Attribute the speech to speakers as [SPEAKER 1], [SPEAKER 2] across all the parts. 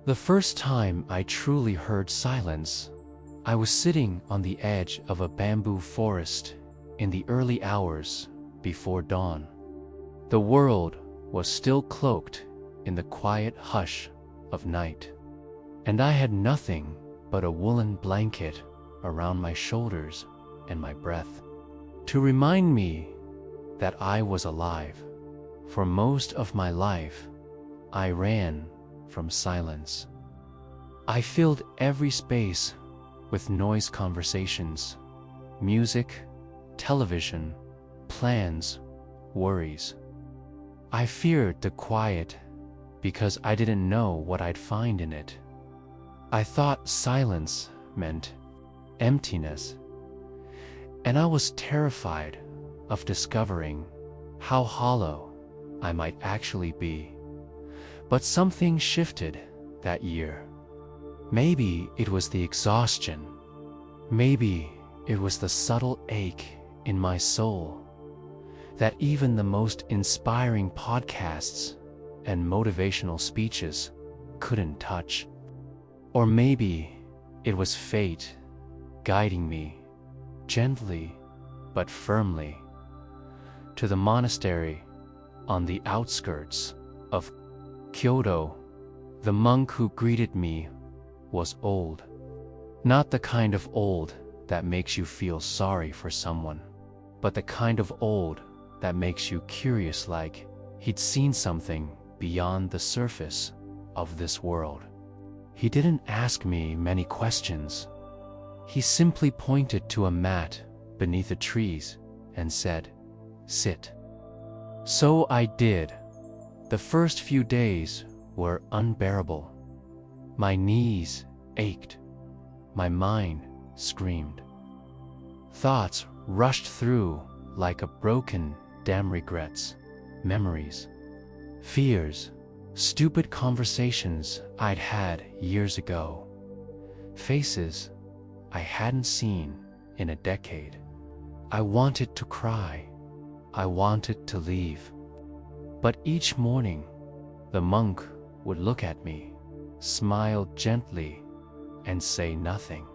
[SPEAKER 1] The first time I truly heard silence, I was sitting on the edge of a bamboo forest in the early hours before dawn. The world was still cloaked in the quiet hush of night, and I had nothing but a woolen blanket around my shoulders and my breath to remind me that I was alive. For most of my life, I ran from silence. I filled every space with noise, conversations, music, television, plans, worries. I feared the quiet because I didn't know what I'd find in it. I thought silence meant emptiness, and I was terrified of discovering how hollow I might actually be. But something shifted that year. Maybe it was the exhaustion. Maybe it was the subtle ache in my soul that even the most inspiring podcasts and motivational speeches couldn't touch. Or maybe it was fate guiding me gently but firmly to the monastery on the outskirts of Kyoto. The monk who greeted me was old. Not the kind of old that makes you feel sorry for someone, but the kind of old that makes you curious, like he'd seen something beyond the surface of this world. He didn't ask me many questions. He simply pointed to a mat beneath the trees and said, "Sit." So I did. The first few days were unbearable. My knees ached. My mind screamed. Thoughts rushed through like a broken dam, regrets, memories, fears, stupid conversations I'd had years ago, faces I hadn't seen in a decade. I wanted to cry. I wanted to leave. But each morning, the monk would look at me, smile gently, and say nothing.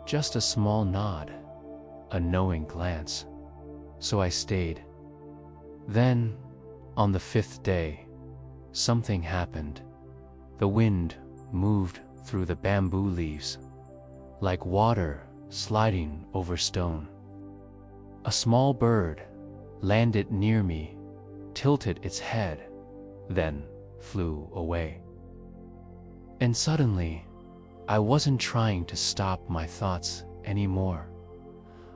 [SPEAKER 1] Just a small nod, a knowing glance. So I stayed. Then, on the 5th day, something happened. The wind moved through the bamboo leaves, like water sliding over stone. A small bird landed near me, tilted its head, then flew away. And suddenly, I wasn't trying to stop my thoughts anymore.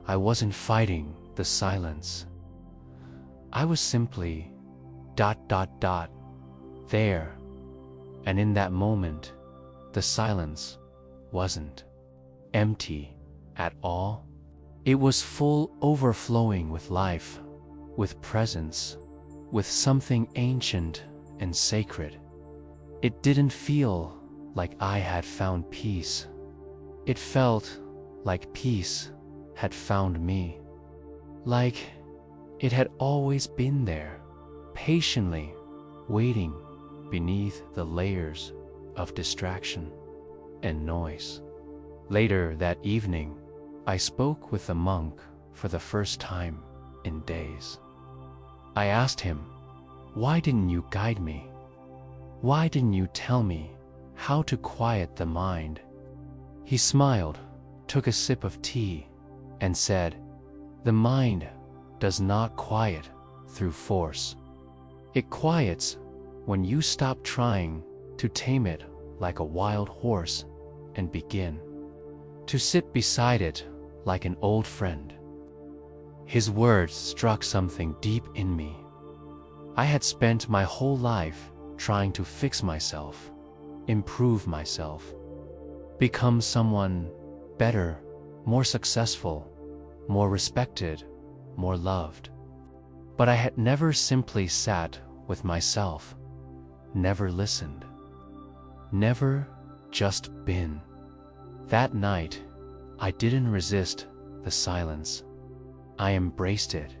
[SPEAKER 1] I wasn't fighting the silence. I was simply ... there. And in that moment, the silence wasn't empty at all. It was full, overflowing with life, with presence, with something ancient and sacred. It didn't feel like I had found peace. It felt like peace had found me. Like it had always been there, patiently waiting beneath the layers of distraction and noise. Later that evening, I spoke with the monk for the first time in days. I asked him, "Why didn't you guide me? Why didn't you tell me how to quiet the mind?" He smiled, took a sip of tea, and said, "The mind does not quiet through force. It quiets when you stop trying to tame it like a wild horse and begin to sit beside it like an old friend." His words struck something deep in me. I had spent my whole life trying to fix myself, improve myself, become someone better, more successful, more respected, more loved. But I had never simply sat with myself, never listened, never just been. That night, I didn't resist the silence. I embraced it.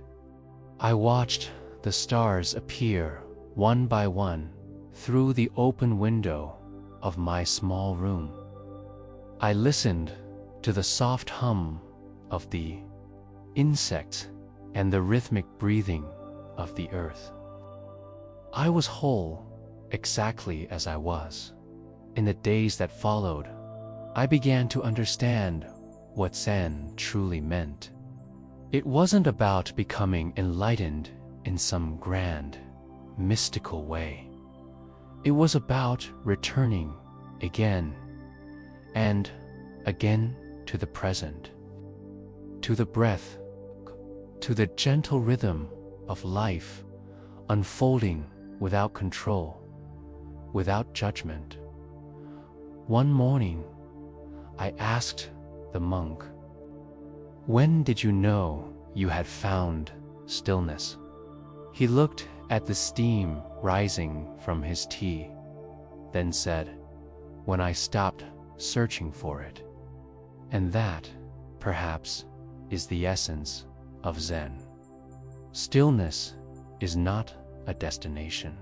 [SPEAKER 1] I watched the stars appear one by one through the open window of my small room. I listened to the soft hum of the insects and the rhythmic breathing of the earth. I was whole, exactly as I was. In the days that followed, I began to understand what Zen truly meant. It wasn't about becoming enlightened in some grand, mystical way. It was about returning again and again to the present, to the breath, to the gentle rhythm of life unfolding without control, without judgment. One morning, I asked the monk, "When did you know you had found stillness?" He looked at the steam rising from his tea, then said, "When I stopped searching for it." And that, perhaps, is the essence of Zen. Stillness is not a destination.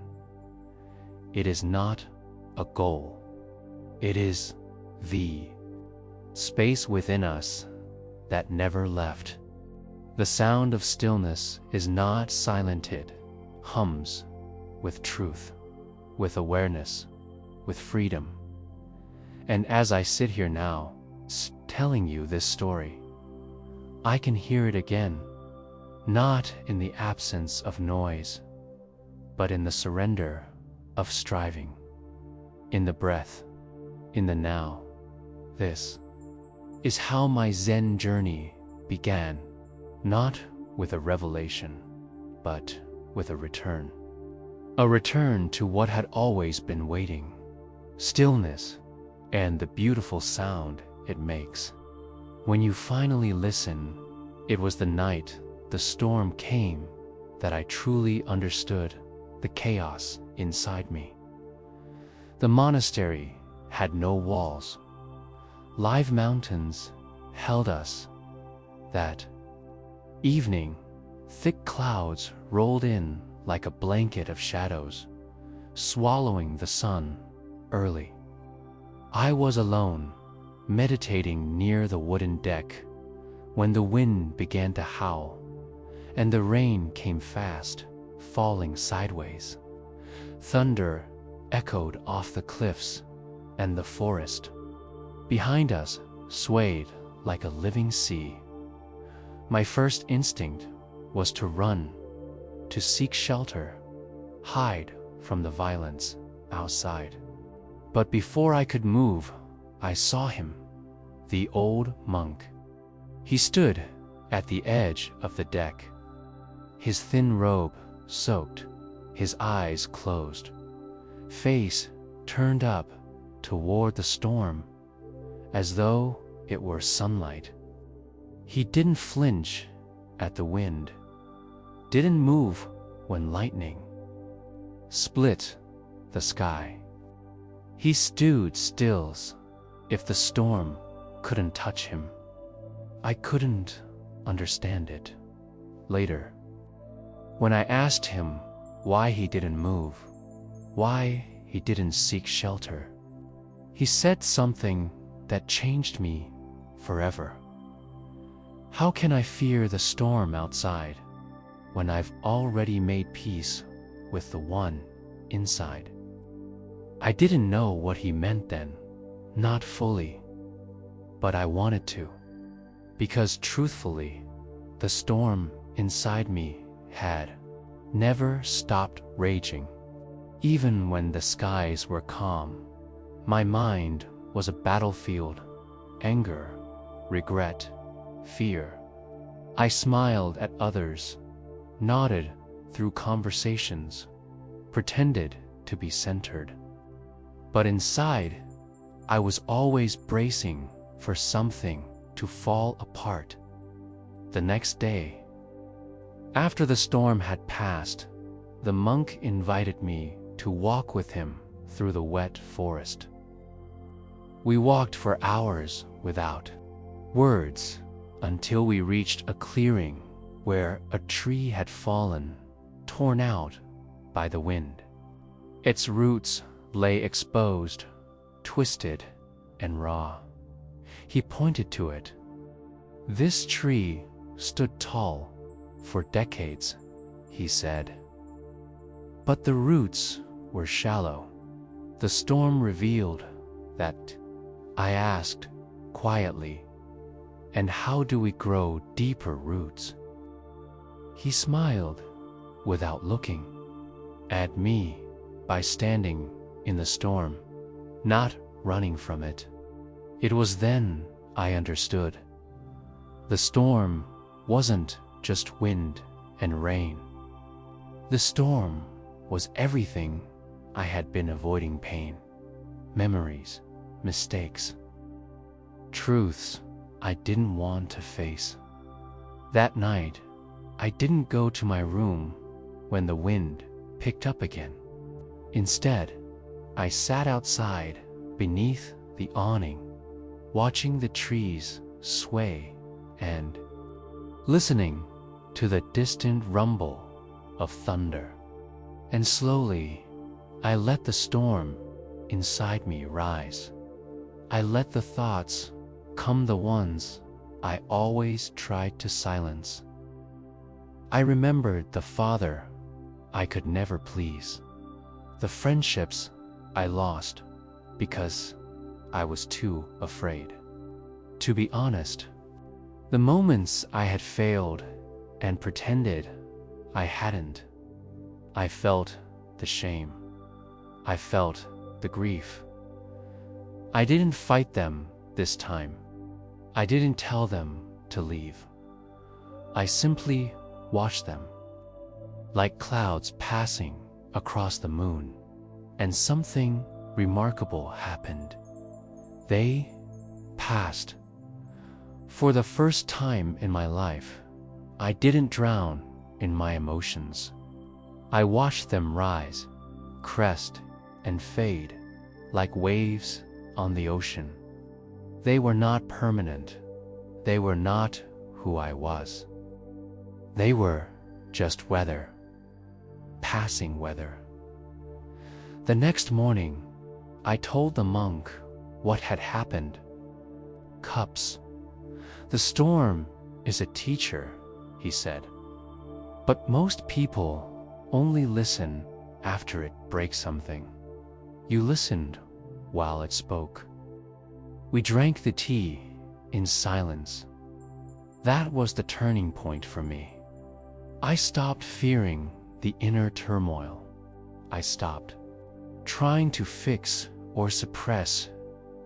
[SPEAKER 1] It is not a goal. It is the space within us that never left. The sound of stillness is not silent, it hums with truth, with awareness, with freedom. And as I sit here now, telling you this story, I can hear it again, not in the absence of noise, but in the surrender of striving, in the breath, in the now. This is how my Zen journey began, not with a revelation, but with a return. A return to what had always been waiting, stillness and the beautiful sound it makes. When you finally listen, it was the night the storm came that I truly understood the chaos inside me. The monastery had no walls. Live mountains held us. That evening, thick clouds rolled in like a blanket of shadows, swallowing the sun early. I was alone, meditating near the wooden deck, when the wind began to howl, and the rain came fast, falling sideways. Thunder echoed off the cliffs, and the forest behind us swayed like a living sea. My first instinct was to run, to seek shelter, hide from the violence outside. But before I could move, I saw him, the old monk. He stood at the edge of the deck, his thin robe soaked, his eyes closed, face turned up toward the storm, as though it were sunlight. He didn't flinch at the wind, didn't move when lightning split the sky. He stood still, if the storm couldn't touch him. I couldn't understand it. Later, when I asked him why he didn't move, why he didn't seek shelter, he said something that changed me forever. How can I fear the storm outside when I've already made peace with the one inside? I didn't know what he meant then, not fully, but I wanted to, because truthfully, the storm inside me had never stopped raging. Even when the skies were calm, my mind was a battlefield. Anger, regret, fear. I smiled at others, nodded through conversations, pretended to be centered. But inside, I was always bracing for something to fall apart. The next day, after the storm had passed, the monk invited me to walk with him through the wet forest. We walked for hours without words until we reached a clearing where a tree had fallen, torn out by the wind. Its roots lay exposed, twisted and raw. He pointed to it. "This tree stood tall for decades," he said. "But the roots were shallow. The storm revealed that." I asked quietly, "And how do we grow deeper roots?" He smiled without looking at me. "By standing in the storm, not running from it." It was then I understood. The storm wasn't just wind and rain. The storm was everything I had been avoiding: pain, memories, mistakes, truths I didn't want to face. That night, I didn't go to my room when the wind picked up again. Instead, I sat outside beneath the awning, watching the trees sway and listening to the distant rumble of thunder. And slowly, I let the storm inside me rise. I let the thoughts come, the ones I always tried to silence. I remembered the father I could never please, the friendships I lost because I was too afraid to be honest, the moments I had failed and pretended I hadn't. I felt the shame. I felt the grief. I didn't fight them this time. I didn't tell them to leave. I simply watched them, like clouds passing across the moon, and something remarkable happened. They passed. For the first time in my life, I didn't drown in my emotions. I watched them rise, crest, and fade like waves on the ocean. They were not permanent. They were not who I was. They were just weather, passing weather. The next morning, I told the monk what had happened. "Cups. The storm is a teacher," he said. "But most people only listen after it breaks something. You listened while it spoke." We drank the tea in silence. That was the turning point for me. I stopped fearing the inner turmoil. I stopped trying to fix or suppress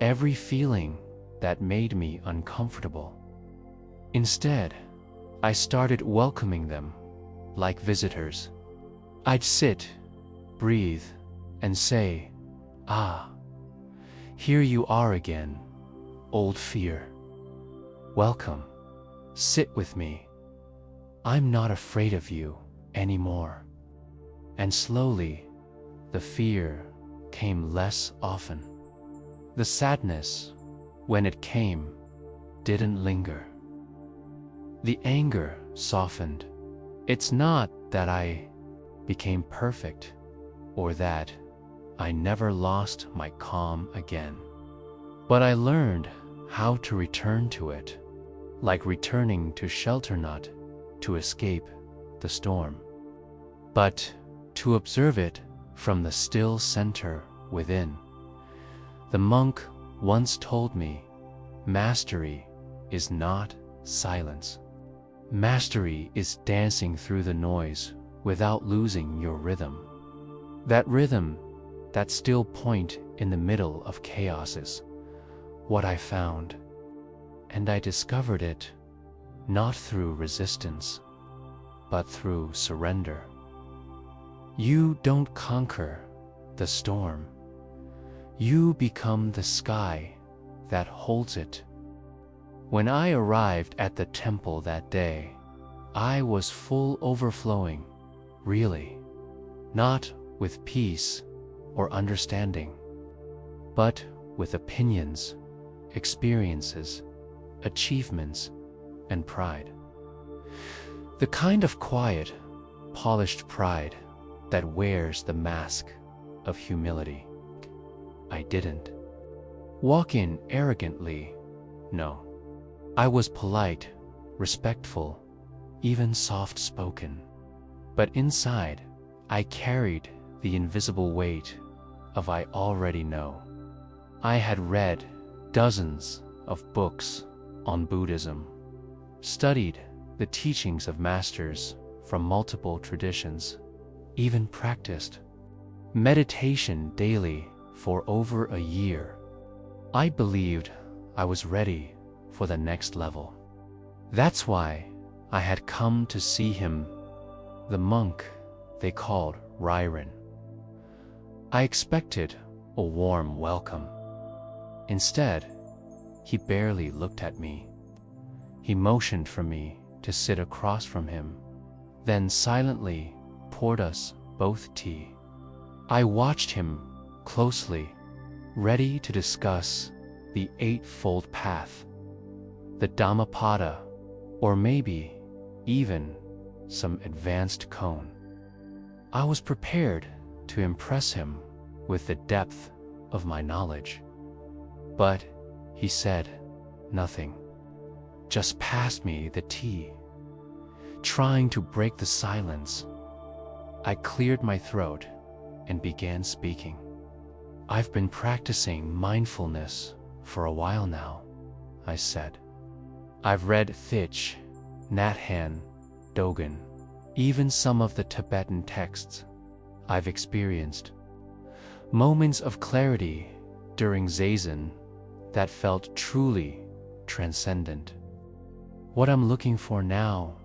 [SPEAKER 1] every feeling that made me uncomfortable. Instead, I started welcoming them like visitors. I'd sit, breathe, and say, "Ah, here you are again, old fear. Welcome, sit with me. I'm not afraid of you anymore." And slowly, the fear came less often. The sadness, when it came, didn't linger. The anger softened. It's not that I became perfect or that I never lost my calm again, but I learned how to return to it, like returning to shelter, not to escape the storm, but to observe it from the still center within. The monk once told me, "Mastery is not silence. Mastery is dancing through the noise without losing your rhythm." That rhythm, that still point in the middle of chaos, is what I found. And I discovered it not through resistance, but through surrender. You don't conquer the storm. You become the sky that holds it. When I arrived at the temple that day, I was full, overflowing, really, not with peace or understanding, but with opinions, experiences, achievements, and pride. The kind of quiet, polished pride that wears the mask of humility. I didn't walk in arrogantly. No. I was polite, respectful, even soft-spoken. But inside, I carried the invisible weight of I already know. I had read dozens of books on Buddhism, studied the teachings of masters from multiple traditions, even practiced meditation daily for over a year. I believed I was ready for the next level. That's why I had come to see him, the monk they called Ryren. I expected a warm welcome. Instead, he barely looked at me. He motioned for me to sit across from him, then silently poured us both tea. I watched him closely, ready to discuss the Eightfold Path, the Dhammapada, or maybe even some advanced koan. I was prepared to impress him with the depth of my knowledge. But he said nothing, just passed me the tea, trying to break the silence. I cleared my throat and began speaking. I've been practicing mindfulness for a while now, I said. I've read Thich, Nhat Hanh, Dogen, even some of the Tibetan texts. I've experienced moments of clarity during Zazen that felt truly transcendent. What I'm looking for now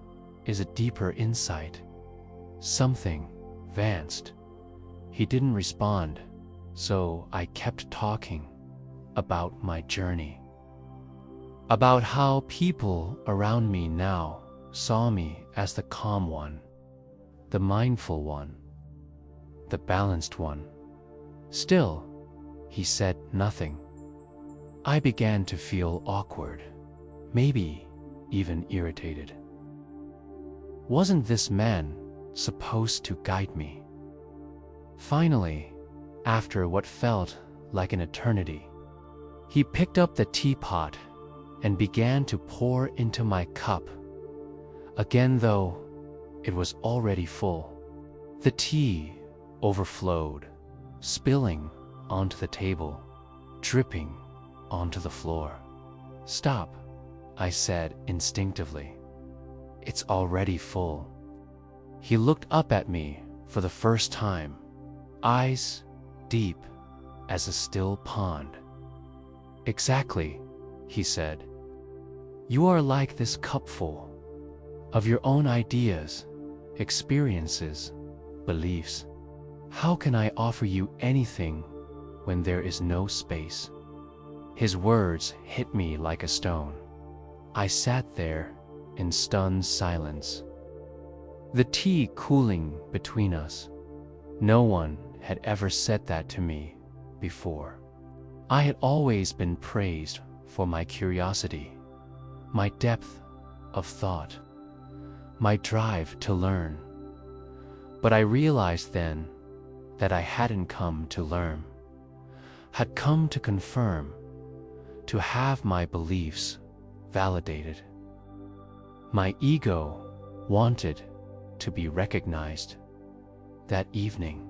[SPEAKER 1] is a deeper insight, something advanced. He didn't respond, so I kept talking about my journey, about how people around me now saw me as the calm one, the mindful one, the balanced one. Still, he said nothing. I began to feel awkward, maybe even irritated. Wasn't this man supposed to guide me? Finally, after what felt like an eternity, he picked up the teapot and began to pour into my cup, again though it was already full. The tea overflowed, spilling onto the table, dripping onto the floor. Stop, I said instinctively. It's already full. He looked up at me for the first time, eyes deep as a still pond. Exactly, he said. You are like this cupful of your own ideas, experiences, beliefs. How can I offer you anything when there is no space? His words hit me like a stone. I sat there in stunned silence, the tea cooling between us. No one had ever said that to me before. I had always been praised for my curiosity, my depth of thought, my drive to learn. But I realized then that I hadn't come to learn, had come to confirm, to have my beliefs validated. My ego wanted to be recognized. That evening,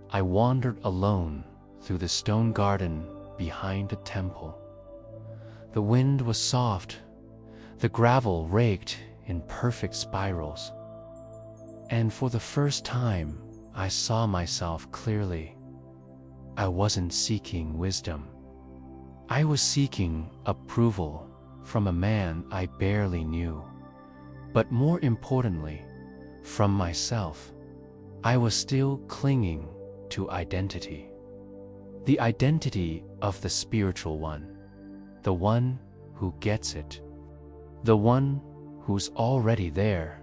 [SPEAKER 1] I wandered alone through the stone garden behind the temple. The wind was soft, the gravel raked in perfect spirals, and for the first time, I saw myself clearly. I wasn't seeking wisdom. I was seeking approval from a man I barely knew, but more importantly, from myself. I was still clinging to identity. The identity of the spiritual one, the one who gets it, the one who's already there,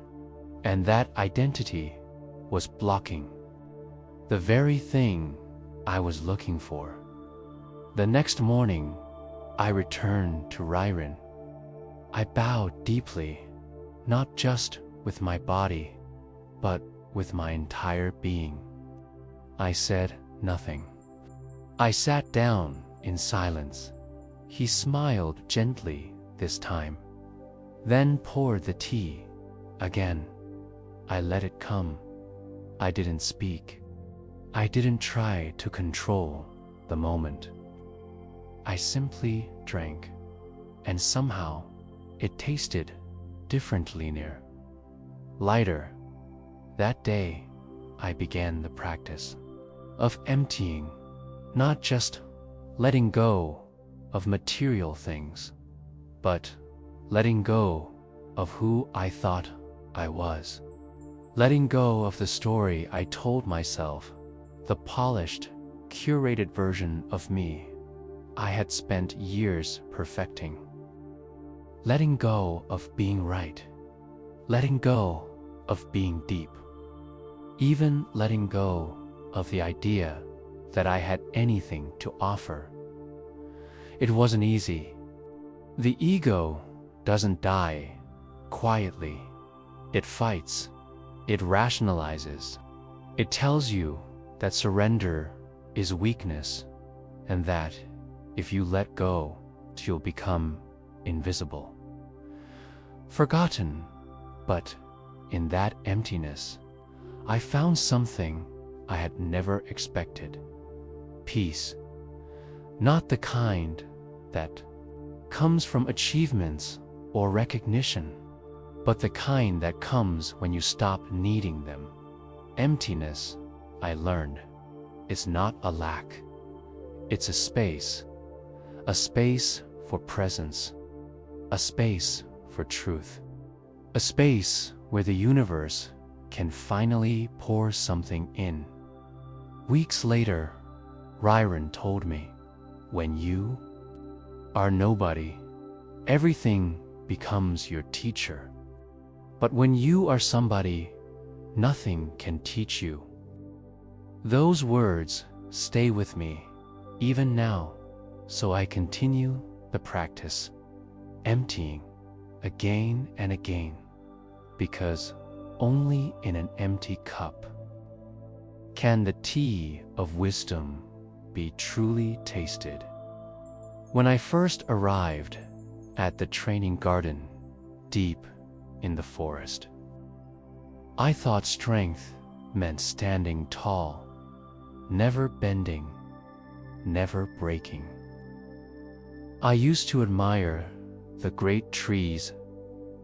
[SPEAKER 1] and that identity was blocking the very thing I was looking for. The next morning, I returned to Ryren. I bowed deeply, not just with my body, but with my entire being. I said nothing. I sat down in silence. He smiled gently this time, then poured the tea again. I let it come. I didn't speak. I didn't try to control the moment. I simply drank, and somehow it tasted differently near, lighter. That day, I began the practice of emptying, not just letting go of material things, but letting go of who I thought I was. Letting go of the story I told myself, the polished, curated version of me I had spent years perfecting. Letting go of being right. Letting go of being deep. Even letting go of the idea that I had anything to offer. It wasn't easy. The ego doesn't die quietly. It fights. It rationalizes. It tells you that surrender is weakness, and that if you let go, you'll become invisible, forgotten. But in that emptiness, I found something I had never expected. Peace. Not the kind that comes from achievements or recognition, but the kind that comes when you stop needing them. Emptiness, I learned, is not a lack. It's a space for presence, a space for truth, a space where the universe can finally pour something in. Weeks later, Ryron told me, when you are nobody, everything becomes your teacher. But when you are somebody, nothing can teach you. Those words stay with me, even now, so I continue the practice, emptying again and again, because only in an empty cup can the tea of wisdom be truly tasted. When I first arrived at the training garden, deep in the forest, I thought strength meant standing tall, never bending, never breaking. I used to admire the great trees,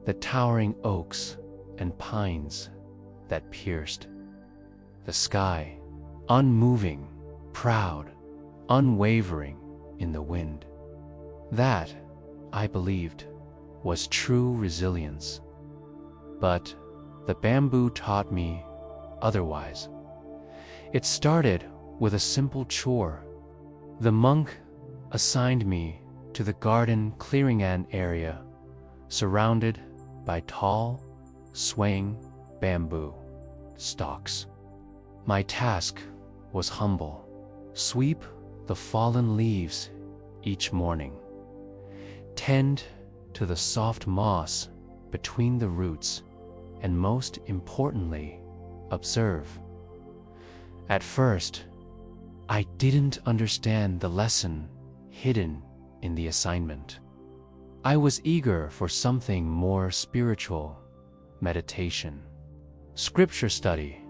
[SPEAKER 1] the towering oaks and pines that pierced the sky, unmoving, proud, unwavering in the wind. That, I believed, was true resilience. But the bamboo taught me otherwise. It started with a simple chore. The monk assigned me to the garden clearing an area surrounded by tall, swaying bamboo stalks. My task was humble. Sweep the fallen leaves each morning. Tend to the soft moss between the roots, and most importantly, observe. At first, I didn't understand the lesson hidden in the assignment. I was eager for something more spiritual, meditation, scripture study,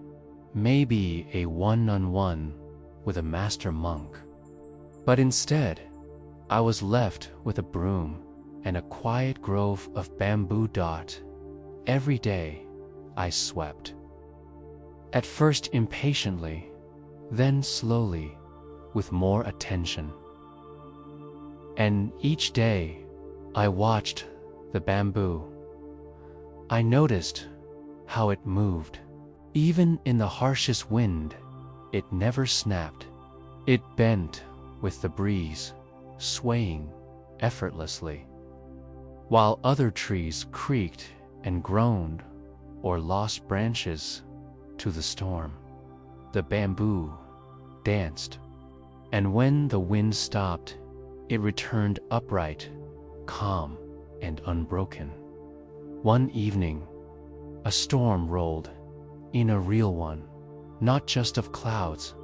[SPEAKER 1] maybe a one-on-one with a master monk. But instead, I was left with a broom and a quiet grove of bamboo. Every day, I swept. At first impatiently, then slowly, with more attention. And each day, I watched the bamboo. I noticed how it moved. Even in the harshest wind, it never snapped. It bent with the breeze, swaying effortlessly. While other trees creaked and groaned or lost branches to the storm, the bamboo danced. And when the wind stopped, it returned upright, calm, and unbroken. One evening, a storm rolled in, a real one, not just of clouds,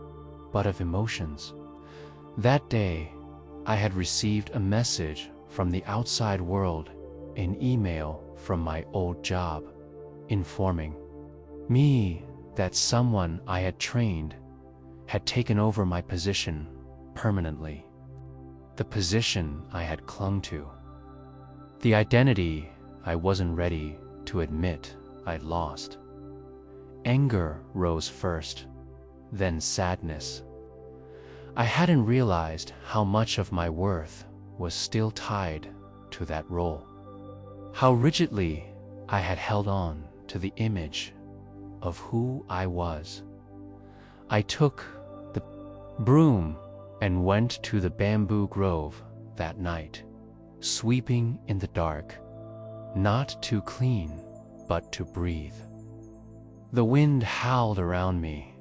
[SPEAKER 1] but of emotions. That day, I had received a message from the outside world, an email from my old job, informing me that someone I had trained had taken over my position permanently. The position I had clung to. The identity I wasn't ready to admit I'd lost. Anger rose first, then sadness. I hadn't realized how much of my worth was still tied to that role. How rigidly I had held on to the image of who I was. I took the broom and went to the bamboo grove that night, sweeping in the dark, not to clean, but to breathe. The wind howled around me,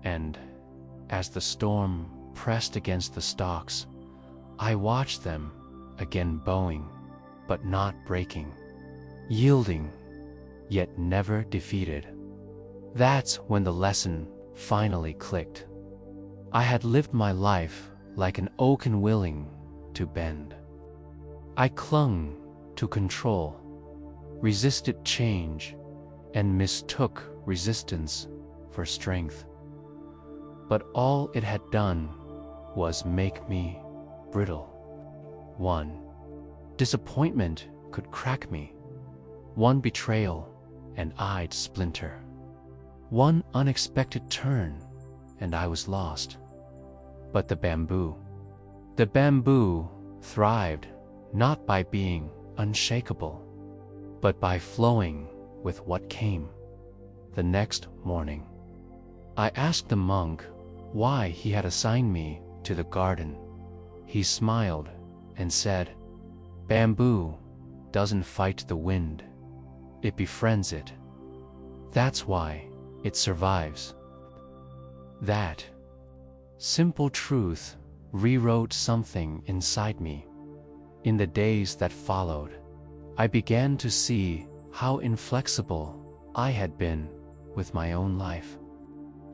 [SPEAKER 1] and as the storm pressed against the stalks, I watched them again bowing, but not breaking, yielding, yet never defeated. That's when the lesson finally clicked. I had lived my life like an oak unwilling to bend. I clung to control, resisted change, and mistook resistance for strength. But all it had done was make me brittle. One disappointment could crack me. One betrayal, and I'd splinter. One unexpected turn, and I was lost. But the bamboo thrived not by being unshakable, but by flowing with what came. The next morning, I asked the monk why he had assigned me to the garden. He smiled and said, "Bamboo doesn't fight the wind, it befriends it. That's why it survives." That simple truth rewrote something inside me. In the days that followed, I began to see how inflexible I had been with my own life.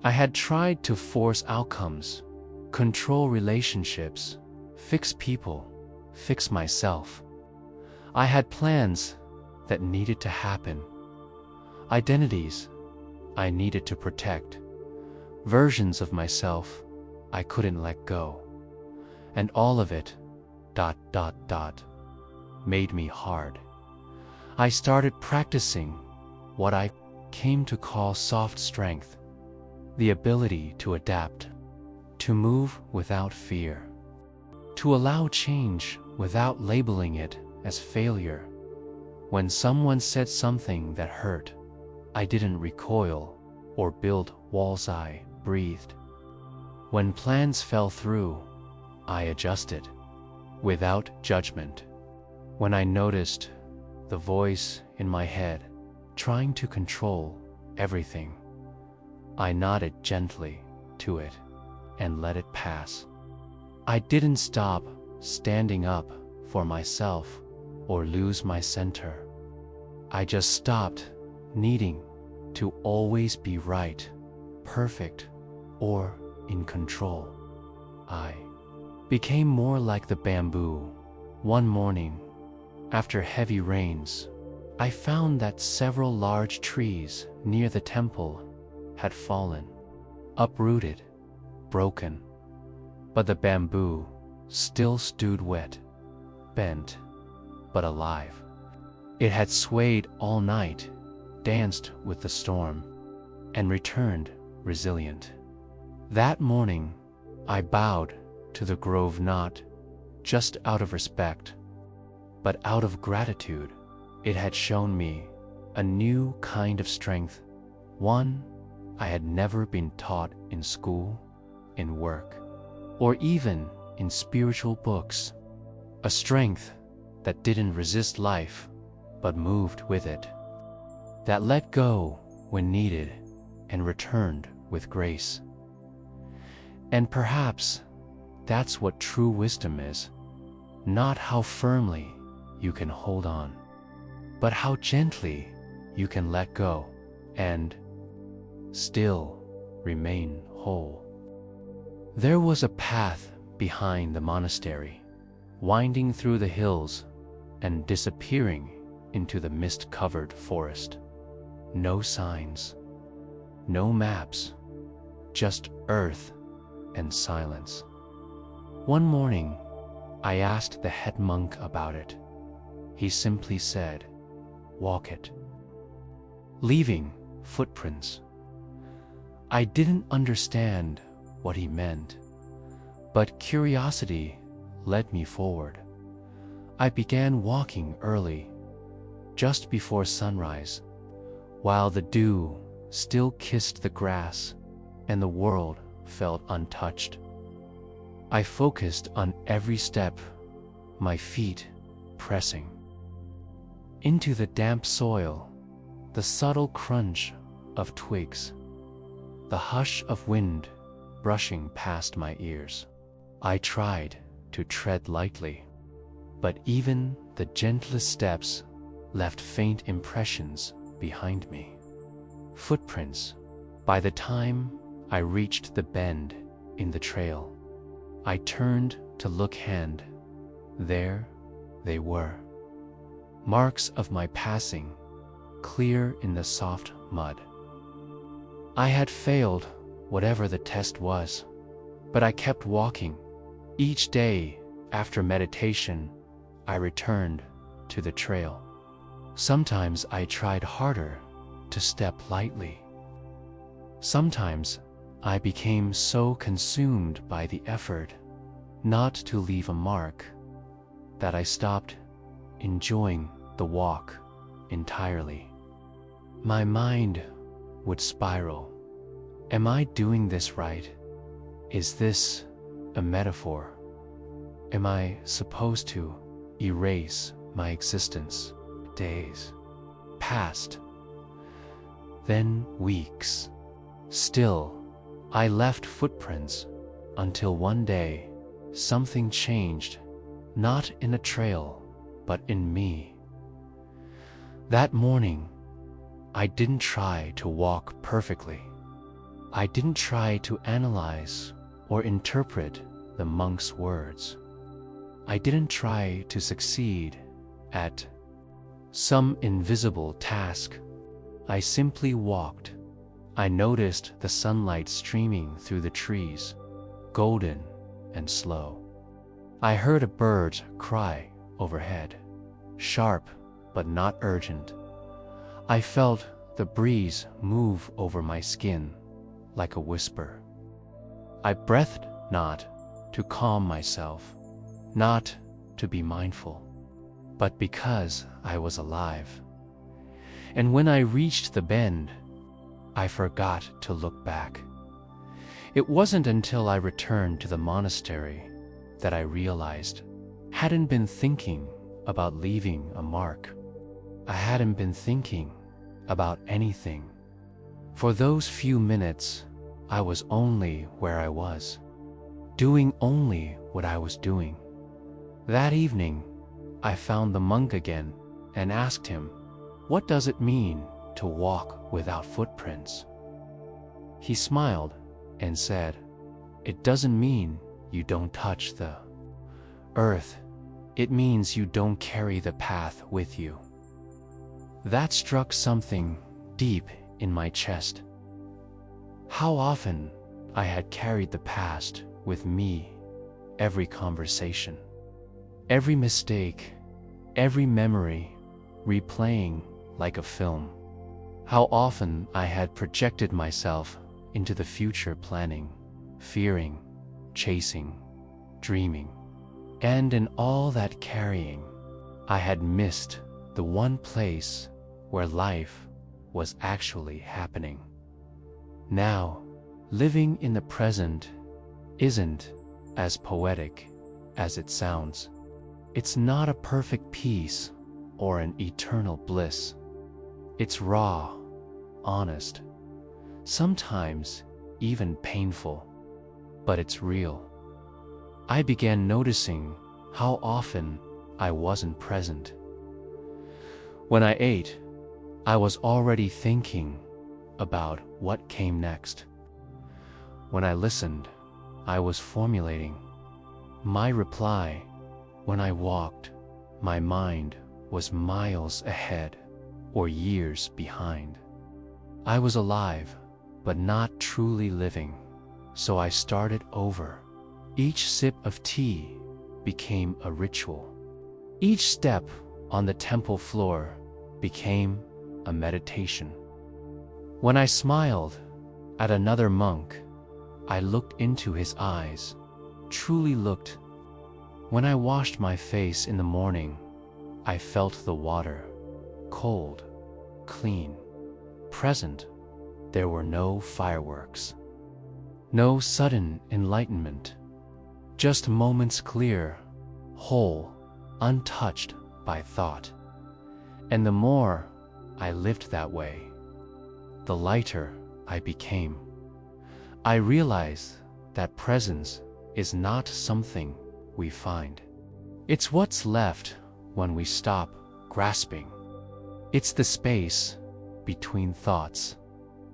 [SPEAKER 1] I had tried to force outcomes, control relationships, fix people, fix myself. I had plans that needed to happen, identities I needed to protect, versions of myself I couldn't let go. And all of it, made me hard. I started practicing what I came to call soft strength, the ability to adapt, to move without fear, to allow change without labeling it as failure. When someone said something that hurt, I didn't recoil or build walls, I breathed. When plans fell through, I adjusted, without judgment. When I noticed the voice in my head trying to control everything, I nodded gently to it and let it pass. I didn't stop standing up for myself or lose my center. I just stopped needing to always be right, perfect, or in control. I became more like the bamboo. One morning, after heavy rains, I found that several large trees near the temple had fallen, uprooted, broken. But the bamboo still stood wet, bent, but alive. It had swayed all night, danced with the storm, and returned resilient. That morning, I bowed to the grove not just out of respect, but out of gratitude. It had shown me a new kind of strength, one I had never been taught in school, in work, or even in spiritual books. A strength that didn't resist life, but moved with it, that let go when needed and returned with grace. And perhaps that's what true wisdom is, not how firmly you can hold on, but how gently you can let go and still remain whole. There was a path behind the monastery, winding through the hills and disappearing into the mist-covered forest. No signs, no maps, just earth and silence. One morning, I asked the head monk about it. He simply said, "Walk it." Leaving footprints. I didn't understand what he meant, but curiosity led me forward. I began walking early, just before sunrise, while the dew still kissed the grass and the world felt untouched. I focused on every step, my feet pressing into the damp soil, the subtle crunch of twigs, the hush of wind brushing past my ears. I tried to tread lightly, but even the gentlest steps left faint impressions behind me. Footprints. By the time I reached the bend in the trail, I turned to look hand. There they were. Marks of my passing, clear in the soft mud. I had failed whatever the test was, but I kept walking. Each day after meditation, I returned to the trail. Sometimes I tried harder to step lightly. Sometimes I became so consumed by the effort not to leave a mark that I stopped enjoying the walk entirely. My mind would spiral. Am I doing this right? Is this a metaphor? Am I supposed to erase my existence? Days passed, then weeks. Still, I left footprints until one day something changed, not in a trail, but in me. That morning, I didn't try to walk perfectly. I didn't try to analyze or interpret the monk's words. I didn't try to succeed at some invisible task. I simply walked. I noticed the sunlight streaming through the trees, golden and slow. I heard a bird cry overhead, sharp but not urgent. I felt the breeze move over my skin like a whisper. I breathed not to calm myself, not to be mindful, but because I was alive. And when I reached the bend, I forgot to look back. It wasn't until I returned to the monastery that I realized I hadn't been thinking about leaving a mark. I hadn't been thinking about anything. For those few minutes, I was only where I was, doing only what I was doing. That evening, I found the monk again and asked him, "What does it mean to walk without footprints?" He smiled and said, "It doesn't mean you don't touch the earth. It means you don't carry the path with you." That struck something deep in my chest. How often I had carried the past with me, every conversation, every mistake, every memory, replaying like a film. How often I had projected myself into the future, planning, fearing, chasing, dreaming. And in all that carrying, I had missed the one place where life was actually happening. Now, living in the present isn't as poetic as it sounds. It's not a perfect peace or an eternal bliss. It's raw, honest, sometimes even painful, but it's real. I began noticing how often I wasn't present. When I ate, I was already thinking about what came next. When I listened, I was formulating My reply, when I walked, my mind was miles ahead or years behind. I was alive, but not truly living, so I started over. Each sip of tea became a ritual. Each step on the temple floor became a meditation. When I smiled at another monk, I looked into his eyes, truly looked. When I washed my face in the morning, I felt the water, cold, clean, present. There were no fireworks, no sudden enlightenment, just moments clear, whole, untouched by thought. And the more I lived that way, the lighter I became. I realized that presence is not something we find. It's what's left when we stop grasping. It's the space between thoughts,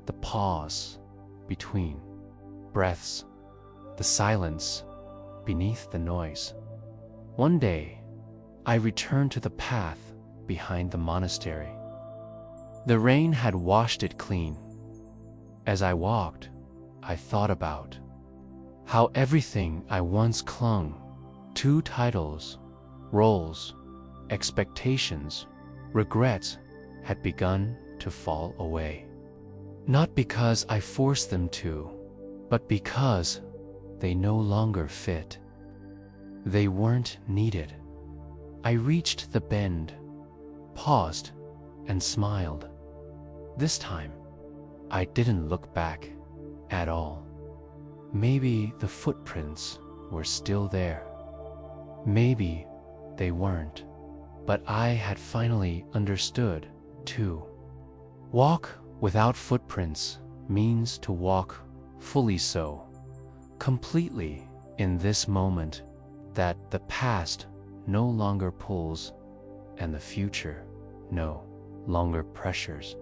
[SPEAKER 1] the pause between breaths, the silence beneath the noise. One day, I returned to the path behind the monastery. The rain had washed it clean. As I walked, I thought about how everything I once clung to, titles, roles, expectations, regrets, had begun to fall away. Not because I forced them to, but because they no longer fit. They weren't needed. I reached the bend, paused, and smiled. This time, I didn't look back at all. Maybe the footprints were still there. Maybe they weren't. But I had finally understood, too. Walk without footprints means to walk fully, so completely in this moment that the past no longer pulls and the future no longer pressures.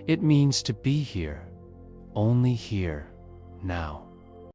[SPEAKER 1] It means to be here, only here, now.